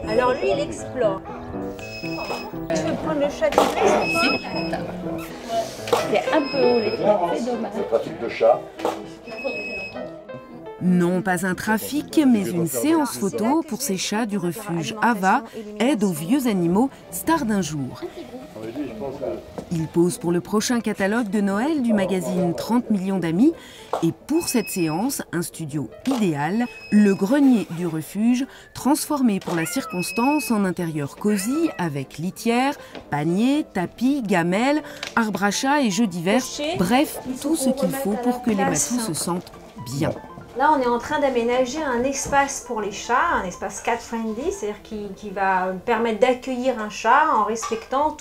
Alors lui, il explore. Tu veux prendre le chat de C'est un peu haut, les trucs, c'est dommage. Le trafic de chats. Non pas un trafic, mais une séance photo pour ces chats du refuge Ava, aide aux vieux animaux, stars d'un jour. Il pose pour le prochain catalogue de Noël du magazine 30 millions d'amis. Et pour cette séance, un studio idéal, le grenier du refuge, transformé pour la circonstance en intérieur cosy avec litière, panier, tapis, gamelles, arbre à chat et jeux divers. Bref, tout ce qu'il faut pour que les matous se sentent bien. Là, on est en train d'aménager un espace pour les chats, un espace cat-friendly, c'est-à-dire qui va permettre d'accueillir un chat en respectant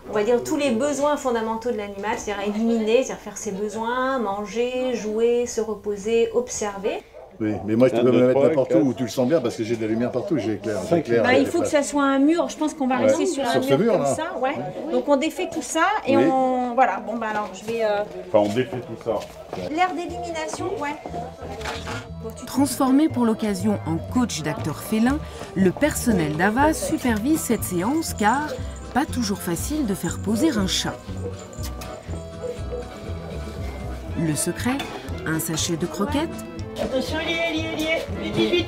on va dire, tous les besoins fondamentaux de l'animal, c'est-à-dire éliminer, c'est-à-dire faire ses besoins, manger, jouer, se reposer, observer. Oui, mais moi je peux me le mettre n'importe où tu le sens bien parce que j'ai de la lumière partout, j'ai éclair. Il faut que ça soit un mur, je pense qu'on va rester sur un mur comme ça. Ouais. Donc on défait tout ça et voilà, bon bah alors je vais... Enfin on défait tout ça. L'air d'élimination, ouais. Transformé pour l'occasion en coach d'acteurs félins, le personnel d'Ava supervise cette séance car pas toujours facile de faire poser un chat. Le secret, un sachet de croquettes. Attention, il est 18.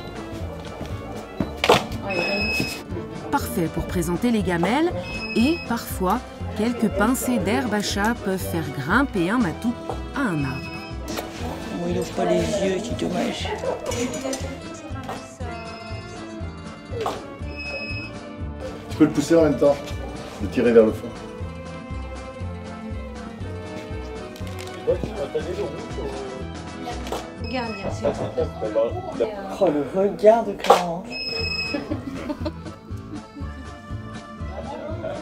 Parfait pour présenter les gamelles et parfois quelques pincées d'herbe à chat peuvent faire grimper un matou à un arbre. Bon, il ouvre pas les yeux, c'est dommage. Tu peux le pousser en même temps, le tirer vers le fond. Regarde, bien sûr. Oh, le regard de Clarence.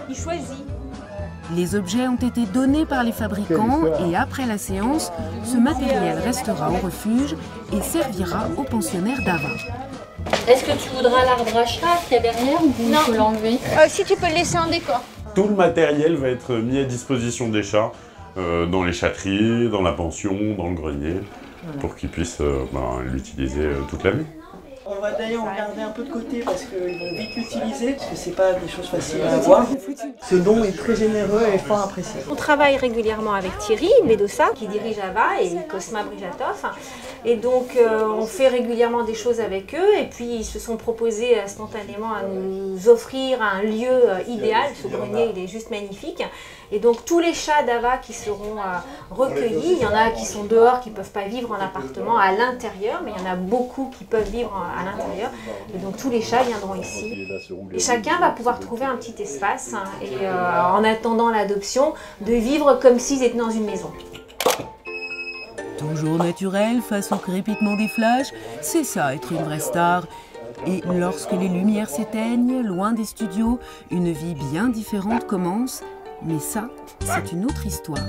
Il choisit. Les objets ont été donnés par les fabricants et après la séance, ce matériel restera au refuge et servira aux pensionnaires d'Ava. Est-ce que tu voudras l'arbre à chat qu'il y a derrière ou il faut l'enlever? Si tu peux le laisser en décor. Tout le matériel va être mis à disposition des chats dans les chatteries, dans la pension, dans le grenier, pour qu'ils puissent l'utiliser toute la vie. On va d'ailleurs regarder un peu de côté parce qu'ils vont vite l'utiliser, parce que c'est pas des choses faciles à avoir. Ce don est très généreux et fort apprécié. On travaille régulièrement avec Thierry Medossa qui dirige Ava et Cosma Brijatov. Et donc on fait régulièrement des choses avec eux et puis ils se sont proposés spontanément à nous offrir un lieu idéal. Ce grenier il est juste magnifique. Et donc tous les chats d'Ava qui seront recueillis, il y en a qui sont dehors, qui ne peuvent pas vivre en appartement à l'intérieur, mais il y en a beaucoup qui peuvent vivre à l'intérieur. Et donc tous les chats viendront ici. Et chacun va pouvoir trouver un petit espace et en attendant l'adoption, de vivre comme s'ils étaient dans une maison. Toujours naturel face au crépitement des flashs, c'est ça être une vraie star. Et lorsque les lumières s'éteignent, loin des studios, une vie bien différente commence. Mais ça, c'est une autre histoire.